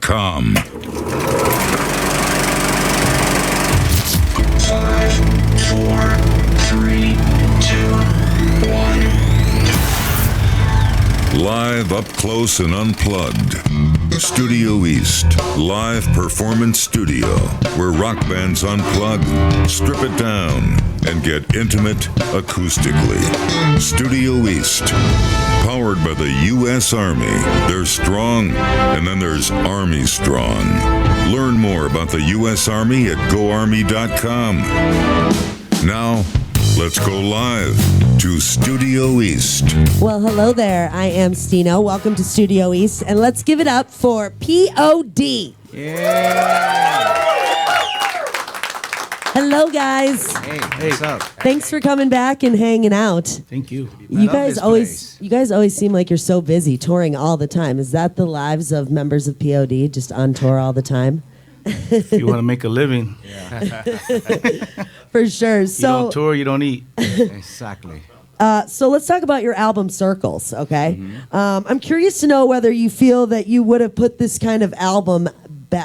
POD.com. 5, 4, 3, 2, 1. Live up close and unplugged. Studio East, live performance studio, where rock bands unplug, strip it down, and get intimate acoustically. Studio East, powered by the U.S. Army. There's strong, and then there's Army strong. Learn more about the U.S. Army at GoArmy.com. Now, let's go live to Studio East. Well, hello there. I am Stino. Welcome to Studio East. And let's give it up for P.O.D. Yeah. Hello, guys. Hey, what's up? Thanks for coming back and hanging out. Thank you. You guys always seem like you're so busy touring all the time. Is that the lives of members of P.O.D. just on tour all the time? If you want to make a living. For sure. You don't tour, you don't eat. Exactly. So let's talk about your album Circles, okay? I'm curious to know whether you feel that you would have put this kind of album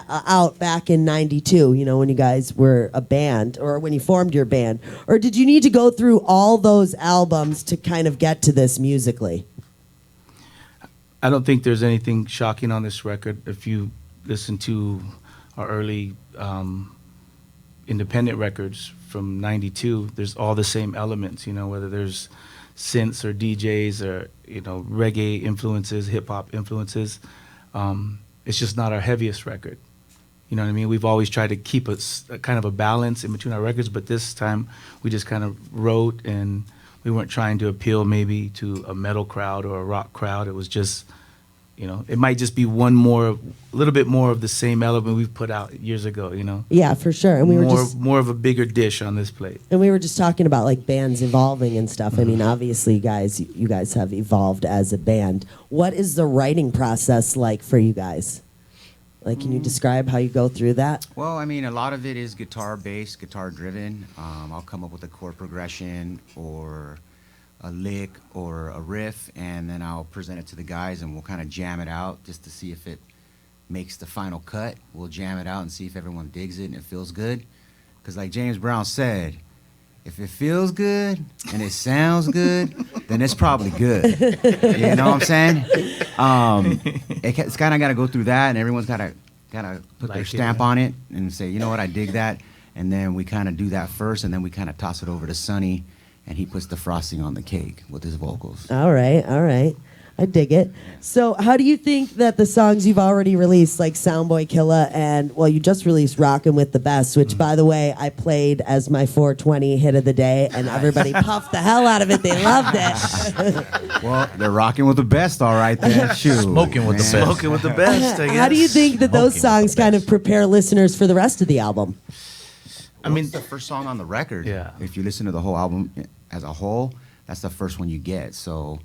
out back in '92, you know, when you guys were a band, or when you formed your band, or did you need to go through all those albums to kind of get to this musically? I don't think there's anything shocking on this record. If you listen to our early independent records from '92, there's all the same elements, you know, whether there's synths or DJs or, you know, reggae influences, hip-hop influences. It's just not our heaviest record. You know what I mean? We've always tried to keep a kind of a balance in between our records, but this time we just kind of wrote, and we weren't trying to appeal maybe to a metal crowd or a rock crowd. It was just, you know, it might just be a little bit more of the same element we've put out years ago, you know? Yeah, for sure. And we were more of a bigger dish on this plate. And we were just talking about like bands evolving and stuff. I mean, obviously, you guys have evolved as a band. What is the writing process like for you guys? Like, can you describe how you go through that? Well, I mean, a lot of it is guitar-based, guitar-driven. I'll come up with a chord progression or a lick or a riff, and then I'll present it to the guys, and we'll kind of jam it out just to see if it makes the final cut. We'll jam it out and see if everyone digs it and it feels good. Because like James Brown said, if it feels good and it sounds good, then it's probably good. You know what I'm saying? It's kind of got to go through that, and everyone's got to put their stamp on it and say, you know what, I dig that. And then we kind of do that first, and then we kind of toss it over to Sonny, and he puts the frosting on the cake with his vocals. All right. I dig it. So how do you think that the songs you've already released, like Soundboy Killa and, well, you just released Rockin' with the Best, which, by the way, I played as my 420 hit of the day, and everybody puffed the hell out of it. They loved it. Well, they're rocking with the best, all right, then. Shoot. Smoking with the best. Smoking with the best, I guess. How do you think that those songs kind of prepare listeners for the rest of the album? I mean, it's the first song on the record. Yeah. If you listen to the whole album as a whole, that's the first one you get. So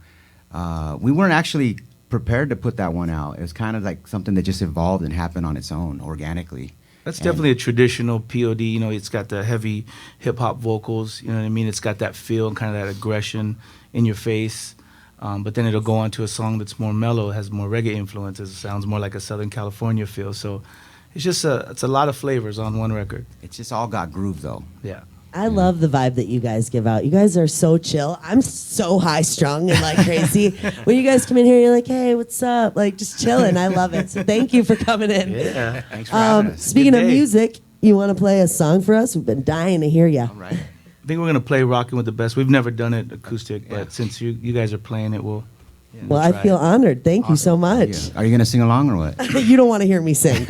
we weren't actually prepared to put that one out. It was kind of like something that just evolved and happened on its own organically. That's definitely a traditional P.O.D. You know, it's got the heavy hip-hop vocals. You know what I mean? It's got that feel and kind of that aggression in your face. But then it'll go on to a song that's more mellow, has more reggae influences. It sounds more like a Southern California feel. So it's just it's a lot of flavors on one record. It's just all got groove, though. Yeah. I love the vibe that you guys give out. You guys are so chill. I'm so high strung and like crazy. When you guys come in here, you're like, hey, what's up? Like just chilling. I love it. So thank you for coming in. Yeah. Thanks for having us. Speaking of music, you want to play a song for us? We've been dying to hear you. All right. I think we're going to play Rockin' with the Best. We've never done it acoustic, but since you guys are playing it, we'll Well, I feel honored. Thank you so much. Yeah. Are you going to sing along or what? You don't want to hear me sing.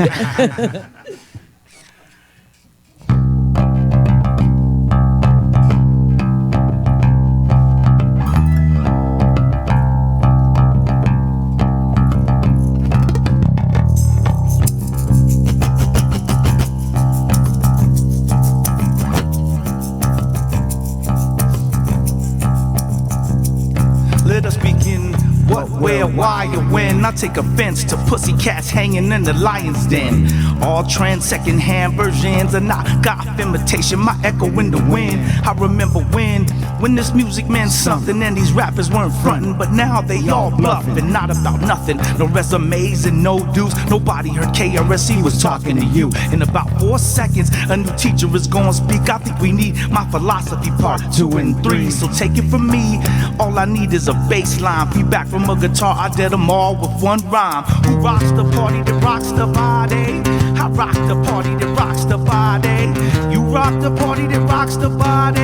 let us begin. What, where, why, or when? I take offense to pussycats hanging in the lion's den. All trends, second-hand versions, a knockoff imitation, my echo in the wind. I remember when this music meant something and these rappers weren't frontin', but now they all bluffing, not about nothing. No resumes and no dues, nobody heard KRSE was talking to you. In about 4 seconds, a new teacher is gonna speak. I think we need my philosophy part 2 and 3. So take it from me, all I need is a bass line. Feedback from a guitar, I did them all with one rhyme. Who rocks the party that rocks the body? I rock the party that rocks the body. You rock the party that rocks the body.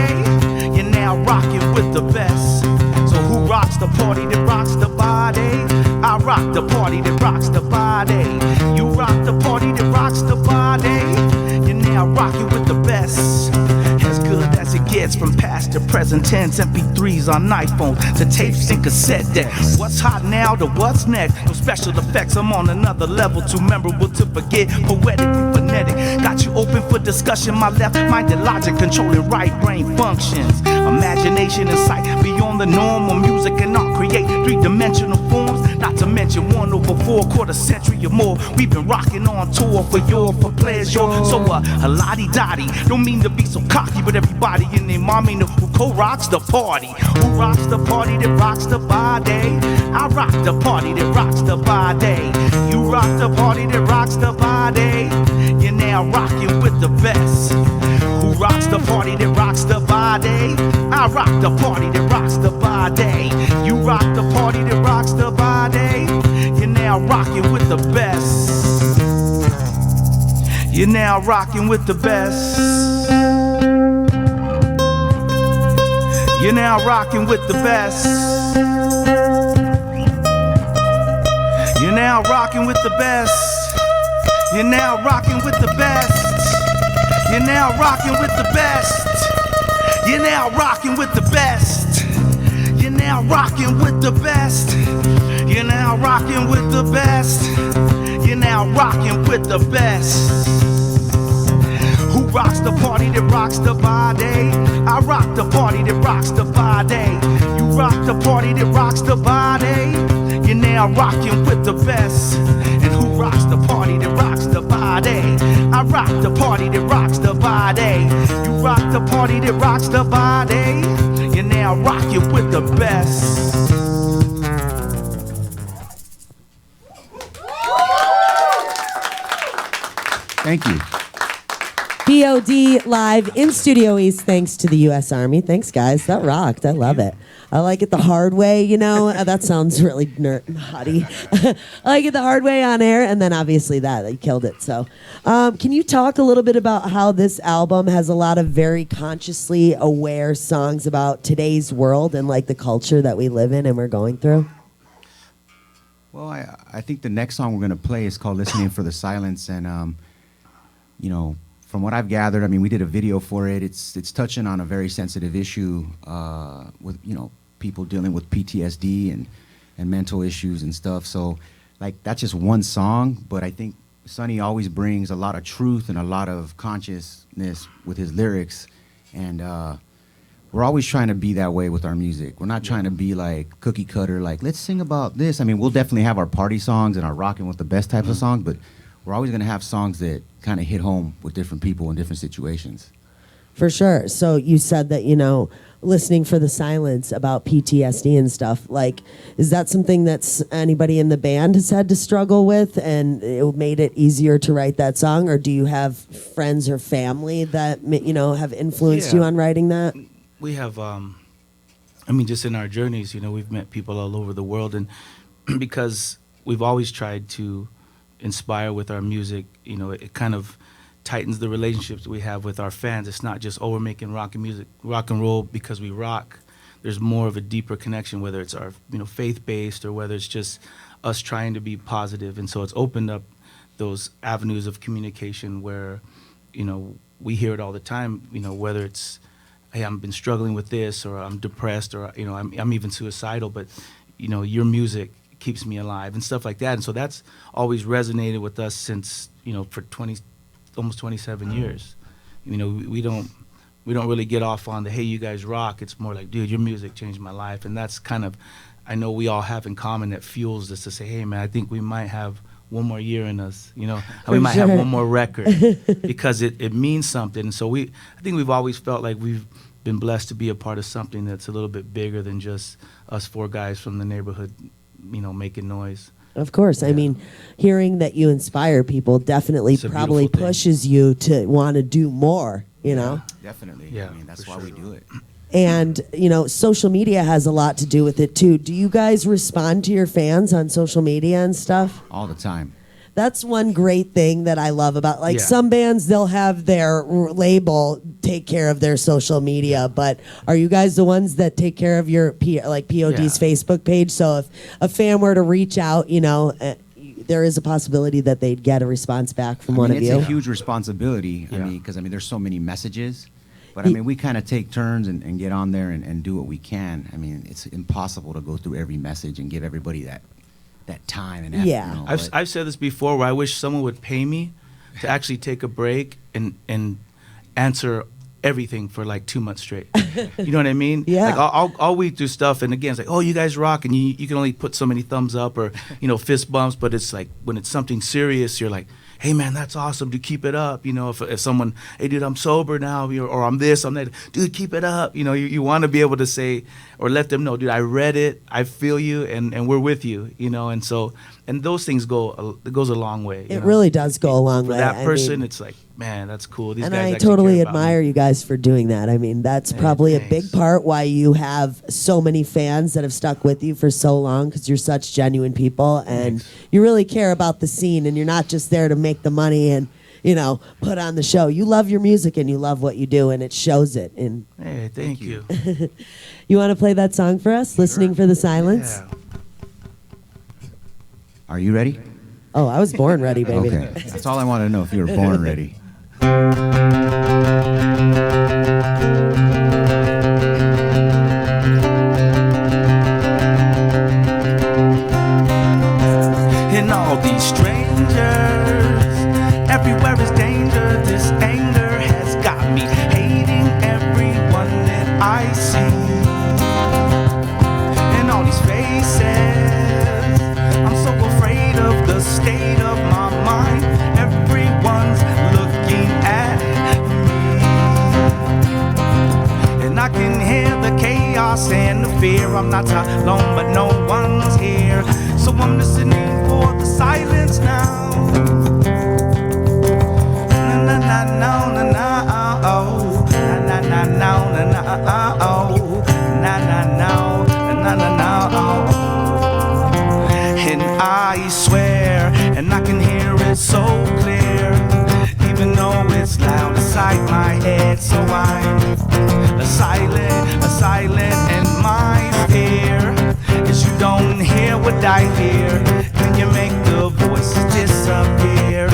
You're now rocking with the best. So who rocks the party that rocks the body? I rock the party that rocks the body. You rock the party that rocks the body. You're now rocking with the best. As good as it gets, from past to present tense, MP3s on iPhone to tapes and cassette decks. What's hot now to what's next? No special effects, I'm on another level, too memorable to forget. Poetic and phonetic, got you open for discussion. My left-minded logic controlling right brain functions. Imagination and sight beyond the normal. Music and art create three-dimensional forms. Not to mention 1/4 quarter century or more. We've been rocking on tour for pleasure. So a lottie-dottie, don't mean to be so cocky, but everybody in their mommy know who co-rocks the party. Who rocks the party that rocks the body? I rock the party that rocks the body. You rock the party that rocks the body. You're now rocking with the best. Who rocks the party that rocks the body? I rock the party that rocks the body. You rock the party that rocks the body. You're now rocking with the best. You're now rocking with the best. You're now rocking with the best. You're now rocking with the best. You're now rocking with the best. You're now rocking with the best. You're now rocking with the best. You're now rocking with the best. You're now rocking with the best. You're now rocking with the best. Who rocks the party that rocks the body? I rock the party that rocks the body. You rock the party that rocks the body. You're now rocking with the best. And who rocks the party that rocks the body? I rock the party that rocks the body. You rock the party that rocks the body. You're now rocking with the best. Thank you. P.O.D. live in Studio East, thanks to the U.S. Army. Thanks, guys. That rocked. I love it. I like it the hard way, you know. That sounds really hotty. I like it the hard way on air, and then obviously that. You killed it. So can you talk a little bit about how this album has a lot of very consciously aware songs about today's world and like the culture that we live in and we're going through? Well, I think the next song we're going to play is called Listening for the Silence. And, you know, from what I've gathered, I mean, we did a video for it. It's touching on a very sensitive issue with, you know, people dealing with PTSD and mental issues and stuff. So, like, that's just one song. But I think Sonny always brings a lot of truth and a lot of consciousness with his lyrics. And we're always trying to be that way with our music. We're not trying to be like cookie cutter, like, let's sing about this. I mean, we'll definitely have our party songs and our rocking with the best types of songs, but we're always going to have songs that kind of hit home with different people in different situations. For sure. So you said that, you know, listening for the silence about PTSD and stuff, like, is that something that's anybody in the band has had to struggle with and it made it easier to write that song? Or do you have friends or family that, you know, have influenced you on writing that? We have, I mean, just in our journeys, you know, we've met people all over the world, and because we've always tried to inspire with our music, you know, it kind of tightens the relationships we have with our fans. It's not just, oh, we're making rock and roll because we rock. There's more of a deeper connection, whether it's our, you know, faith-based or whether it's just us trying to be positive. And so it's opened up those avenues of communication where, you know, we hear it all the time, you know, whether it's, hey, I've been struggling with this, or I'm depressed, or, you know, I'm even suicidal, but, you know, your music keeps me alive and stuff like that. And so that's always resonated with us since, you know, for almost 27 years. You know, we don't really get off on the, hey, you guys rock. It's more like, dude, your music changed my life. And that's kind of, I know we all have in common that fuels us to say, hey, man, I think we might have one more year in us, you know, and For we might have sure. one more record because it means something. So I think we've always felt like we've been blessed to be a part of something that's a little bit bigger than just us four guys from the neighborhood, you know, making noise. Of course. I mean, hearing that you inspire people definitely It's a probably beautiful thing. pushes you to want to do more, you know? Definitely. Yeah, I mean, that's for why sure. we do it. And, you know, social media has a lot to do with it too. Do you guys respond to your fans on social media and stuff? All the time. That's one great thing that I love about, like, Yeah. some bands, they'll have their label take care of their social media, but are you guys the ones that take care of your POD's Yeah. Facebook page? So if a fan were to reach out, you know, there is a possibility that they'd get a response back from one of it's you. a huge responsibility. I Yeah. mean, because there's so many messages. But I mean, we kind of take turns and get on there and do what we can. I mean, it's impossible to go through every message and give everybody that time and effort. Yeah. You know, I've said this before, where I wish someone would pay me to actually take a break and answer everything for like 2 months straight. You know what I mean? Yeah. Like I'll week through stuff, and again, it's like, oh, you guys rock, and you can only put so many thumbs up or, you know, fist bumps. But it's like when it's something serious, you're like, hey man, that's awesome, dude, keep it up. You know, if someone, hey dude, I'm sober now, or I'm this, I'm that, dude, keep it up. You know, you want to be able to say or let them know, dude, I read it, I feel you, and we're with you. You know, and so those things it goes a long way. you It know? really does go a long For way. that I person, mean, it's like, man, that's cool. These and guys I actually totally care about me. admire you guys for doing that. I mean, that's Hey, probably a big thanks. part why you have so many fans that have stuck with you for so long, because you're such genuine people and Thanks. you really care about the scene, and you're not just there to make the money and, you know, put on the show. You love your music and you love what you do, and it shows it. And Hey, thank you. you want to play that song for us, Listening for the Silence? Yeah. Are you ready? Oh, I was born ready, baby. Okay. That's all I want to know, if you were born ready. And all these strangers, everywhere is danger. This anger has got me hating everyone that I see. And all these faces, I'm so afraid of the state of my mind. Everyone's looking at me, and I can hear the chaos and the fear. I'm not alone, but no one's here. So I'm listening for the silence now. Na na na na na na oh, na na na na na na oh, na na na na na oh. And I swear, and I can hear it so clear, even though it's loud inside my head. So I'm a silent, and my fear is you don't hear what I hear. Can you make the voices disappear?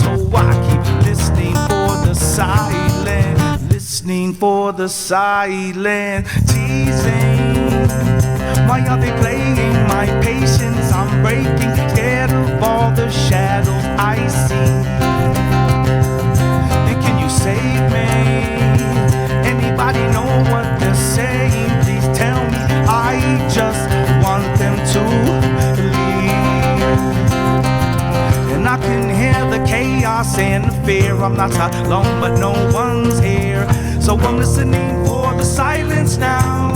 So I keep listening for the silent, listening for the silent, teasing. Why are they playing my patience? I'm breaking, scared of all the shadows I see. And can you save me? Anybody know what they're saying? Please tell me. I just want them to leave. And I can hear the chaos and the fear. I'm not alone, but no one's here. So I'm listening for the silence now.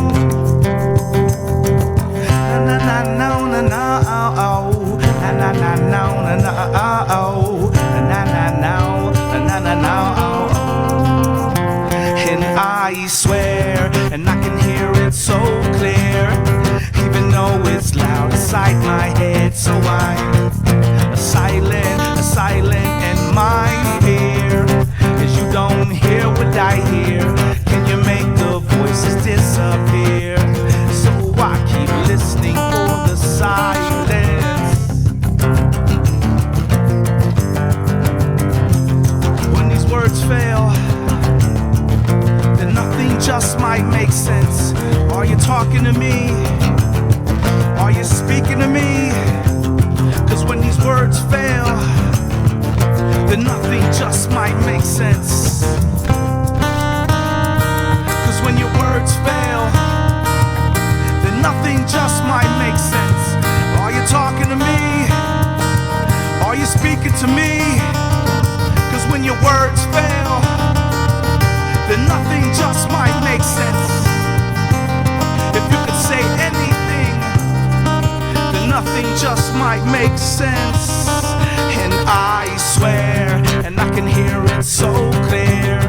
Na na na na na oh, na na na na na oh, na na na na oh. And I swear, and I can hear it so clear, even though it's loud inside my head. So I'm a silent, and my fear is you don't hear what I hear. Can you make the voices disappear? So I keep listening for the silence. When these words fail, then nothing just might make sense. Are you talking to me? Are you speaking to me? 'Cause when these words fail, then nothing just might make sense. 'Cause when your words fail, then nothing just might make sense. Are you talking to me? when your words fail, then nothing just might make sense. If you could say anything, then nothing just might make sense. And I swear, and I can hear it so clear,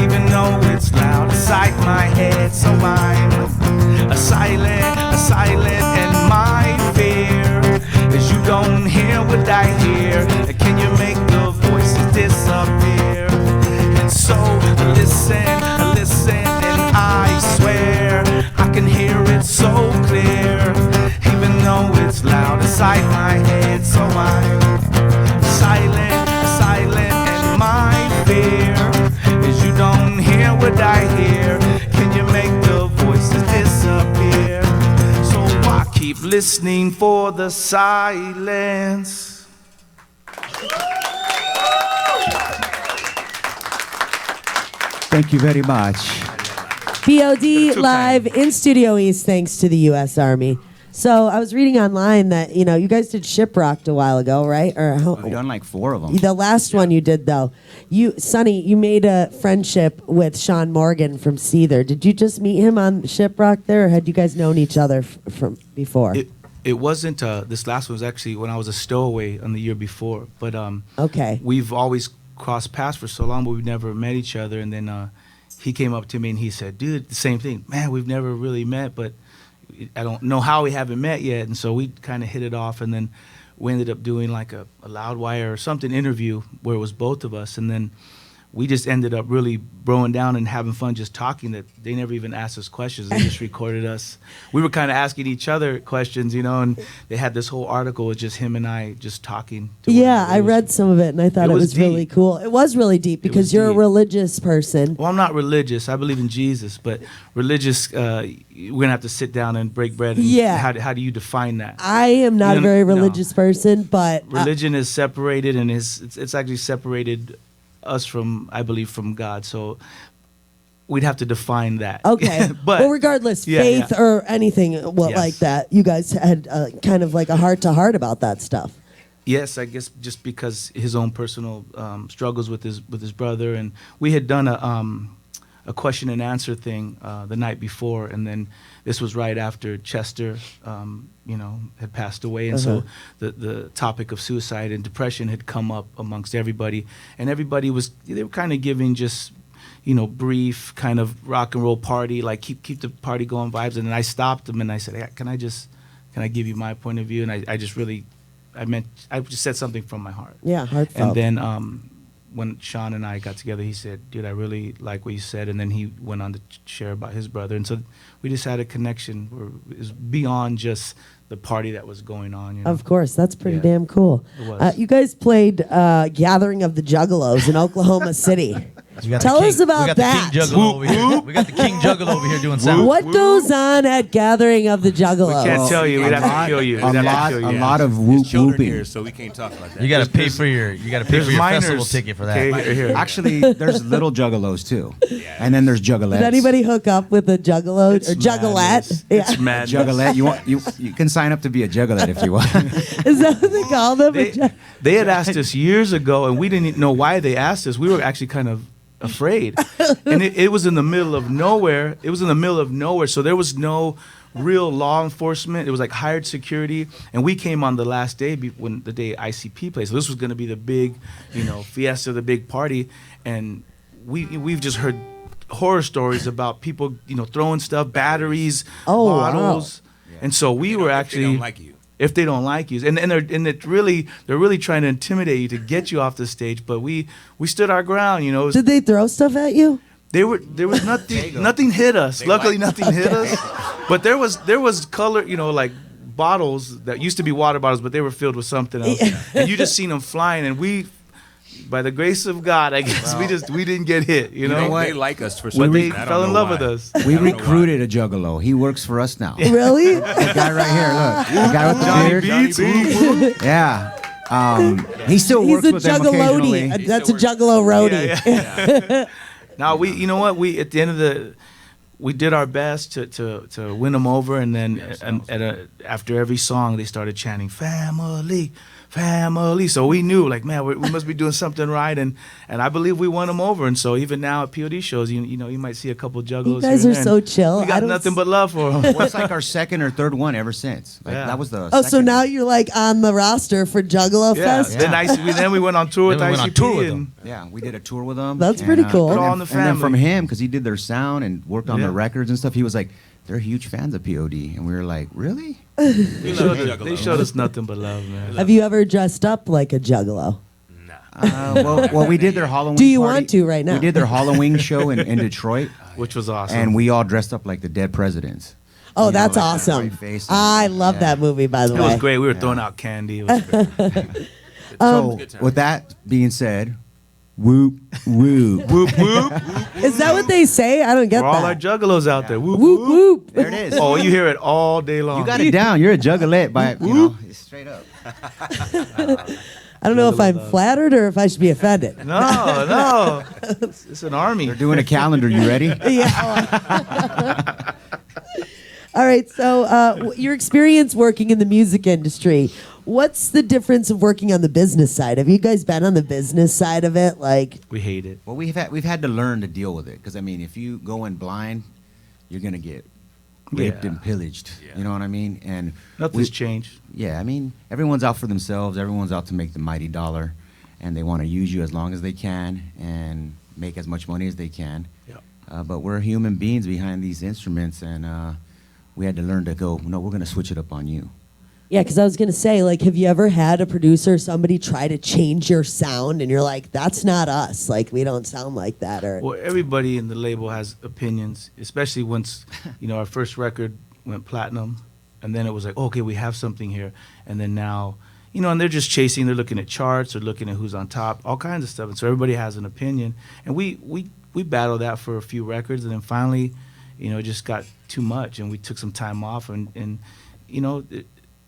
even though it's loud inside my head. So I'm a silent, and my fear is you don't hear what I hear. Can you make the voices disappear? And so listen, and I swear I can hear it so clear, even though it's loud inside my head. So I'm silent, and my fear is you don't hear what I hear. Can you make the voices disappear? So I keep listening for the silence. Thank you very much. P.O.D. live in Studio East, thanks to the U.S. Army. So I was reading online that you guys did Shiprocked a while ago, right? Or We've done like 4 of them. the last one you did though, Sonny, you made a friendship with Sean Morgan from Seether. Did you just meet him on Shiprocked there, or had you guys known each other from before? It wasn't. This last one was actually when I was a stowaway on the year before. But Okay. we've always crossed paths for so long, but we've never met each other. And then he came up to me and he said, "Dude, the same thing. Man, we've never really met, but I don't know how we haven't met yet." And so we kind of hit it off, and then we ended up doing like a Loudwire or something interview where it was both of us, and then we just ended up really broing down and having fun just talking. That they never even asked us questions; they just recorded us. We were kind of asking each other questions, and they had this whole article with just him and I just talking. To Yeah, one I another. read some of it, and I thought It it was was really deep. cool. It was really deep because was you're a deep. religious person. Well, I'm not religious. I believe in Jesus, but religious, we're gonna have to sit down and break bread. And Yeah. How do you define that? I am not a You know, very no. religious person, but Religion is separated, and it's actually separated us from, I believe, from God. So we'd have to define that. okay. but well, regardless, Yeah, faith yeah. or anything Yes. like that, you guys had kind of like a heart to heart about that stuff. yes, I guess just because his own personal struggles with his brother, and we had done a question and answer thing the night before, and then this was right after Chester, had passed away, and so the topic of suicide and depression had come up amongst everybody, and everybody they were kind of giving just brief kind of rock and roll party, like keep the party going vibes, and then I stopped them and I said, hey, can I give you my point of view? And I just said something from my heart. Yeah, heartfelt. And then when Sean and I got together, he said, dude, I really like what you said. And then he went on to share about his brother. And so we just had a connection where it was beyond just the party that was going on. Of course, that's pretty Yeah. damn cool. It was. You guys played Gathering of the Juggalos in Oklahoma City. We got Tell the us about we got that. The King Juggalo over here. We got the King Juggalo over here doing sound. What goes on at Gathering of the Juggalos? We can't tell you. We'd have to kill you. We'd have to kill you. A lot of There's children whooping. here, so we can't talk about that. You got to pay for your There's minors. festival ticket for that. Okay, here. Actually, there's little juggalos too, and then there's juggalettes. Did anybody hook up with a juggalo or juggalette? madness. It's madness. Juggalette? You can sign up to be a juggalette if you want. Is that what they call them? They had asked us years ago, and we didn't know why they asked us. We were actually kind of afraid. And it was in the middle of nowhere. So there was no real law enforcement. It was like hired security. And we came on the last day, the day ICP played. So this was going to be the big, fiesta, the big party. And we've just heard horror stories about people, throwing stuff, batteries, Oh, wow. bottles. And so we were actually... They don't like you. If they don't like you, and they're really trying to intimidate you to get you off the stage, but we stood our ground, Did they throw stuff at you? There was nothing hit us. Luckily, nothing hit us, but there was color, like bottles that used to be water bottles, but they were filled with something else, and you just seen them flying, and we, by the grace of God, I guess we didn't get hit, You know what? They like us for some but they reason. I don't fell in know love why. with us. We I don't know recruited a juggalo. He works for us now. Really? The guy right here, look. The guy with the Johnny beard. Beats. Yeah. He still He's works a with them occasionally. juggalody. That's a juggalo roadie. Yeah. Now you know what? We at the end of we did our best to win them over, and then after every song they started chanting "Family, family. So we knew, like, man, we must be doing something right, and I believe we won them over. And so even now at P.O.D shows, you know, you might see a couple juggalos. You guys here are and so there, chill. and we I got don't nothing s- but love for them. Well, it's like our second or third one ever since. Like, Yeah. that was the. Oh, so second. now you're like on the roster for Juggalo Yeah. Fest? Then we went on tour with Then we went on ICP, tour with and Yeah, we did a tour with them. That's pretty cool. And, All in the and then from family. him, because he did their sound and worked on Yeah. their records and stuff, he was like, "They're huge fans of P.O.D." And we were like, "Really?" We love they Juggalo. showed us nothing but love, man. Have you ever dressed up like a Juggalo? Well, we did their Halloween. Do you party. want to right now? We did their Halloween show in Detroit, Which was awesome. and we all dressed up like the dead presidents. Oh, You know, that's like awesome. white face and- I love yeah. that movie, by the it way. was great. We were throwing out candy. It was great. So, Good time. with that being said, whoop whoop. Whoop whoop. Is that what they say? I don't get For all our that. juggalos out there. Whoop Whoop whoop. There it is. Oh, you hear it all day long. You got it down. You're a juggalette by straight up. I don't know if I'm love. flattered or if I should be offended. No. It's an army. They're doing a calendar. You ready? Yeah. All right. So, your experience working in the music industry. What's the difference of working on the business side? Have you guys been on the business side of it? Like, We hate it. Well, we've had to learn to deal with it because I mean, if you go in blind, you're gonna get raped Yeah. and pillaged. Yeah. You know what I mean? And Nothing's changed. yeah, I mean, everyone's out for themselves. Everyone's out to make the mighty dollar, and they want to use you as long as they can and make as much money as they can. Yep. But we're human beings behind these instruments, and we had to learn to go. No, we're gonna switch it up on you. yeah, because I was gonna say, like, have you ever had a producer, somebody try to change your sound, and you're like, that's not us. Like, we don't sound like that, or Well, everybody in the label has opinions, especially once, you know, our first record went platinum, and then it was like, okay, we have something here, and then now, you know, and they're just chasing. They're looking at charts, they're looking at who's on top, all kinds of stuff, and so everybody has an opinion, and we battled that for a few records, and then finally, you know, it just got too much, and we took some time off, and you know.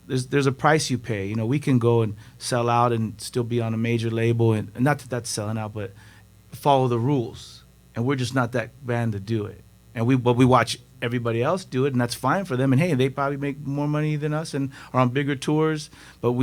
There's a price you pay. You know, we can go and sell out and still be on a major label, and not that that's selling out, but follow the rules. And we're just not that band to do it. And we watch everybody else do it, and that's fine for them. And hey, they probably make more money than us and are on bigger tours. But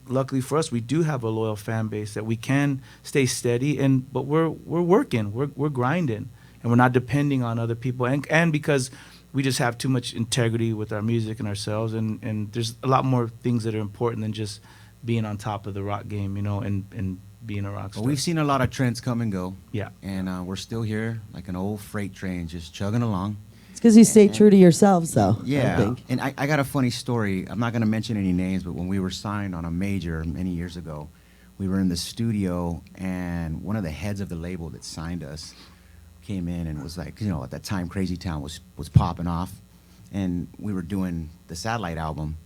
luckily for us, we do have a loyal fan base that we can stay steady. But we're working, we're grinding, and we're not depending on other people. And because we just have too much integrity with our music and ourselves, and there's a lot more things that are important than just being on top of the rock game, you know, and being a rock star. Well, we've seen a lot of trends come and go. Yeah. And we're still here like an old freight train, just chugging along. it's because you stay true to yourselves, though. I Yeah. think. And I got a funny story. I'm not going to mention any names, but when we were signed on a major many years ago, we were in the studio, and one of the heads of the label that signed us came in and was like, you know, at that time Crazy Town was popping off, and we were doing the Satellite album,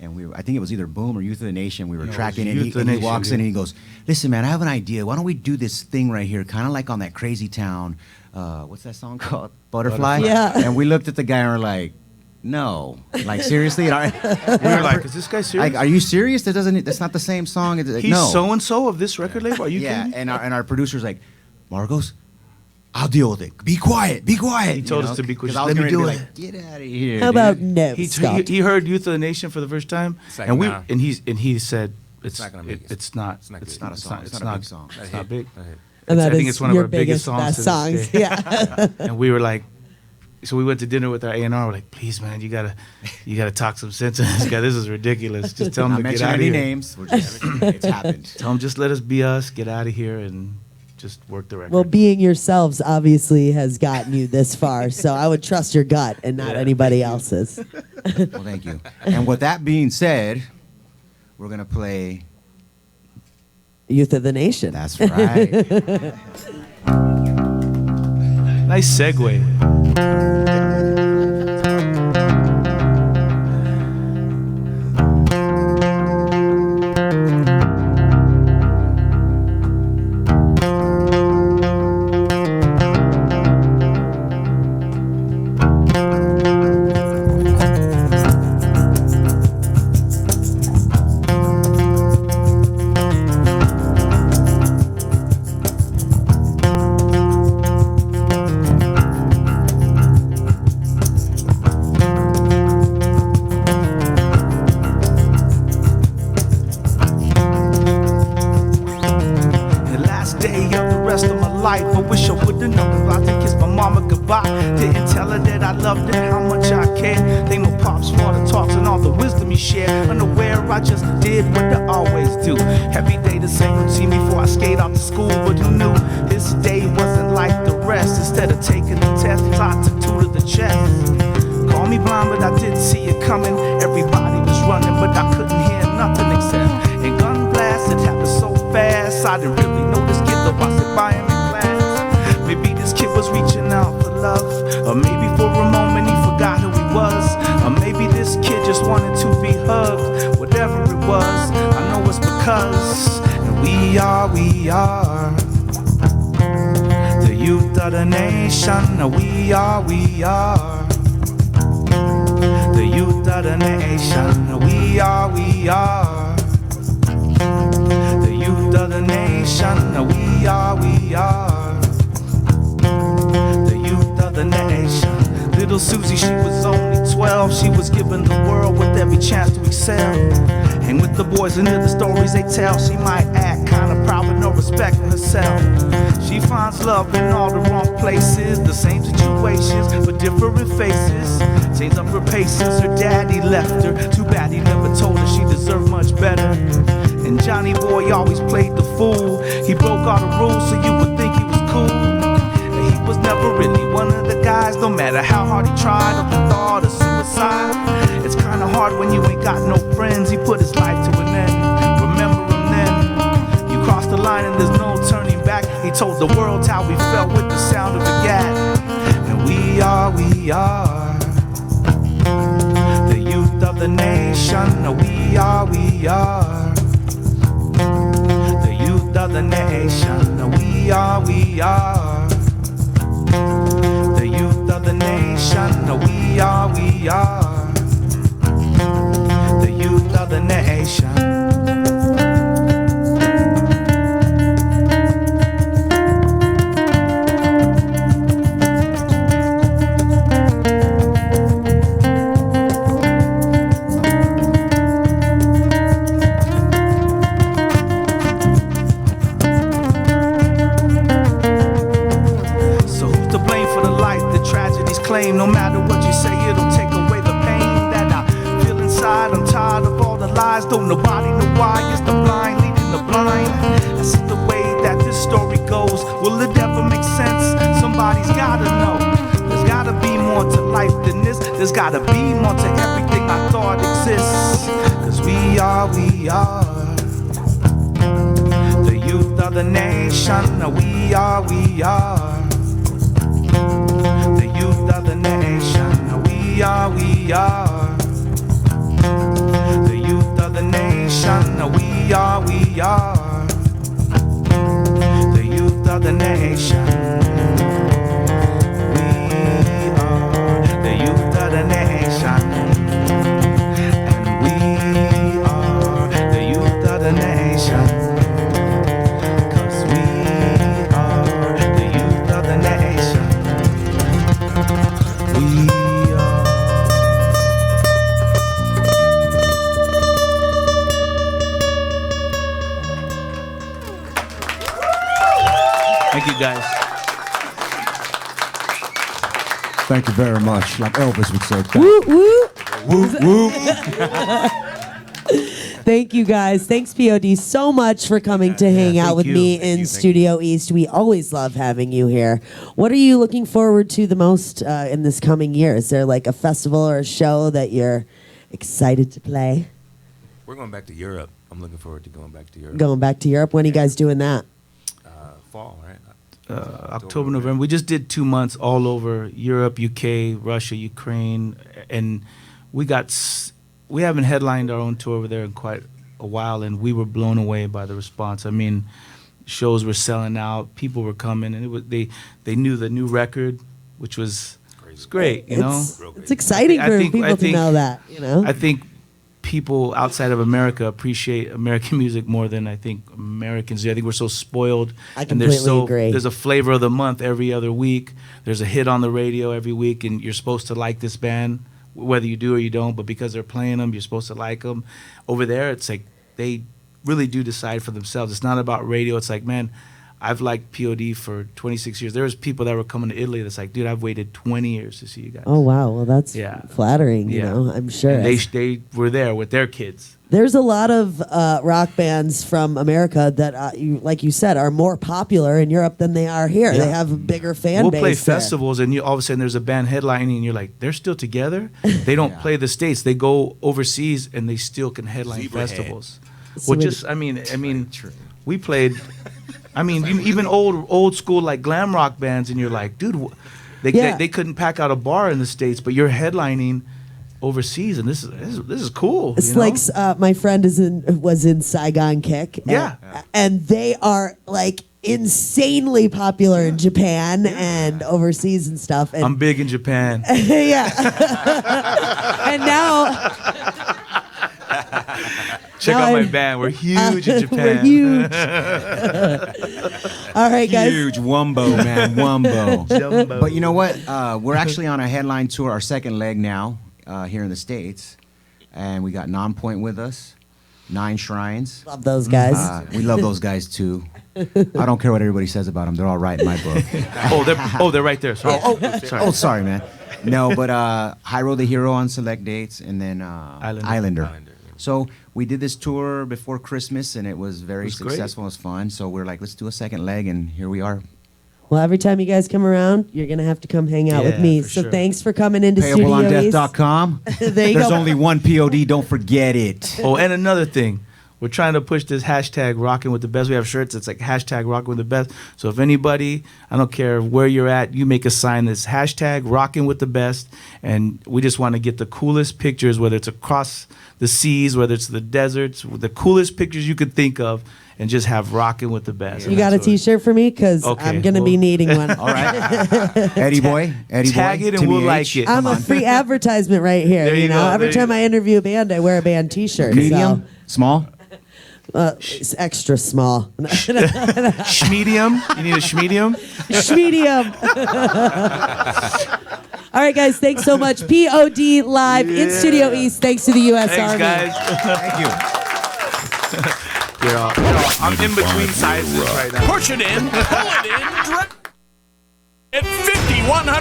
and I think it was either Boom or Youth of the Nation. We were Yeah, it tracking, was and Youth he, of the and he Nation, walks in yeah. and he goes, "Listen, man, I have an idea. Why don't we do this thing right here, kind of like on that Crazy Town? What's that song called? Butterfly." Yeah. And we looked at the guy and we're like, "No, like seriously." And we were like, is this guy serious? like, are you serious? That's not the same song. It's like, He's no. so and so of this record label. Are you Yeah, kidding me? and our producer's like, "Margos, I'll deal with it. Be quiet. Be quiet." He told us to be quiet. 'Cause I was Let me gonna do be it. like, "Get out of here." How about dude." no? He, Stop. he heard Youth of the Nation for the first time, It's like, and nah. he said it's not gonna make it. it's not It's not it's good. not It's not a song. It's it's not a not big song. It's not big. and that I think is it's one of your our biggest songs best to this songs. day. Yeah. And we were like, so we went to dinner with our A&R. We're like, please, man, you gotta talk some sense into this guy. This is ridiculous. Just tell him Not to get mention out of any here. names. We're just, it's happened. Tell him just let us be us. Get out of here and just work the record. Well, being yourselves obviously has gotten you this far, so I would trust your gut and not Yeah, anybody else's. Well, thank you. And with that being said, we're gonna play. Youth of the Nation. That's right. Nice segue. happiest day of the rest of my life. I wish I would've known I didn't kiss my mama goodbye. Didn't tell her that I loved her, how much I cared. Thank my pops for all the talks and all the wisdom he shared. Unaware, I just did what I always do. Every day the same routine before I skate off to school. But who knew this day wasn't like the rest? Instead of taking the test, I took two to the chest. Call me blind, but I didn't see it coming. Everybody was running, but I couldn't hear nothing except a gun blast. It happened so fast, I didn't really know this kid though I sit by him in class. Maybe this kid was reaching out for love, or maybe for a moment he forgot who he was, or maybe this kid just wanted to be hugged. Whatever it was, I know it's because we are the youth of the nation. We are the youth of the nation. We are the youth of the nation. We are the youth of the nation. Little Susie, she was only 12. She was given the world with every chance to excel. Hang with the boys and hear the stories they tell. She might act kinda proud with no respect for herself. She finds love in all the wrong places. The same situations but different faces. Change up her paces, her daddy left her. Too bad he never told her she deserved much better. And Johnny Boy always played the fool. He broke all the rules so you would think he was cool. But he was never really one of the guys. No matter how hard he tried, or the thought of suicide. It's kinda hard when you ain't got no friends. He put his life to an end. Remember him then. You crossed the line and there's no turning back. He told the world how we felt with the sound of a gat. And we are the youth of the nation. We are the youth of the nation. We are the youth of the nation. We are the youth of the nation. No matter what you say, it'll take away the pain that I feel inside. I'm tired of all the lies, don't nobody know why. It's the blind leading the blind. That's the way that this story goes. Will it ever make sense? Somebody's gotta know. There's gotta be more to life than this. There's gotta be more to everything I thought exists. Cause we are the youth of the nation. We are the youth of the nation. We are the youth of the nation. We are the youth of the nation. We are the youth of the nation. And we are the youth of the nation. 'Cause we are the youth of the nation. Thank you, guys. Thank you very much. Like Elvis would say. Woo, woo. Whoop, whoop. Thank you guys. Thanks, P.O.D. so much for coming to hang out thank with you. me Thank in you, thank Studio East. We always love having you here. What are you looking forward to the most in this coming year? Is there like a festival or a show that you're excited to play? We're going back to Europe. I'm looking forward to going back to Europe. Going back to Europe? When are you guys doing that? Fall, right? October, November. We just did 2 months all over Europe, UK, Russia, Ukraine, and we haven't headlined our own tour over there in quite a while, and we were blown away by the response. I mean, shows were selling out, people were coming, and they knew the new record, which was it's great, you know. It's exciting I for think- people I to think- know that, you know. I think people outside of America appreciate American music more than I think Americans do. I think we're so spoiled. I and there's completely agree. There's a flavor of the month every other week. There's a hit on the radio every week, and you're supposed to like this band, whether you do or you don't. But because they're playing them, you're supposed to like them. Over there, it's like they really do decide for themselves. It's not about radio. It's like, man, I've liked P.O.D. for 26 years. There was people that were coming to Italy that's like, dude, I've waited 20 years to see you guys. Oh wow, well that's Yeah. flattering. You Yeah. know, I'm sure. And they were there with their kids. There's a lot of rock bands from America that, like you said, are more popular in Europe than they are here. Yeah. They have a bigger fan We'll base. play there. festivals, and all of a sudden there's a band headlining, and you're like, they're still together? They don't play the States. They go overseas, and they still can headline Zebrahead. festivals. So Well, we- just, I mean, we played, I mean, even old school, like, glam rock bands, and you're like, dude, Yeah. they couldn't pack out a bar in the States, but you're headlining overseas, and this is cool. It's you know? like my friend was in Saigon Kick. Yeah. And they are like insanely popular in Japan and overseas and stuff. And I'm big in Japan. yeah. And now Check Now out my I'm- band. We're huge in Japan. we're huge. All right, guys. Huge wumbo, man, wumbo. Jumbo. But you know what? We're actually on a headline tour, our second leg now, here in the States, and we got Non-Point with us, 9 Shrines. Love those guys. We love those guys too. I don't care what everybody says about them; they're all right in my book. they're right there. Sorry. Sorry. Oh, sorry, man. No, but High Road the Hero on select dates, and then Islander. So we did this tour before Christmas, and it was very was great. successful. It was fun. So we're like, let's do a second leg, and here we are. Well, every time you guys come around, you're going to have to come hang out with Yeah, me. for So sure. thanks for coming into Studio East. PayableOnDeath.com. There you There's go. only one P.O.D. Don't forget it. Oh, and another thing. We're trying to push this hashtag rocking with the best. We have shirts. It's like hashtag rocking with the best. So if anybody, I don't care where you're at, you make a sign that's hashtag rocking with the best. And we just want to get the coolest pictures, whether it's across the seas, whether it's the deserts, the coolest pictures you could think of, and just have rocking with the best. You And got a that's what- T-shirt for me? Because Okay, I'm going to be well- needing one. All right. Eddie Boy. Tag it and Timmy we'll like H. it. I'm a free advertisement right here. There you know, go, every there you time I interview a band, I wear a band T-shirt. Medium. Small. So, it's extra small. Schmedium. You need a schmedium? Medium. All right, guys. Thanks so much. P.O.D. live in Studio East. Thanks to the U.S. Thanks, Army. guys. Thank you. I'm in between sizes right now. Push it in, pull it in, at 5,100.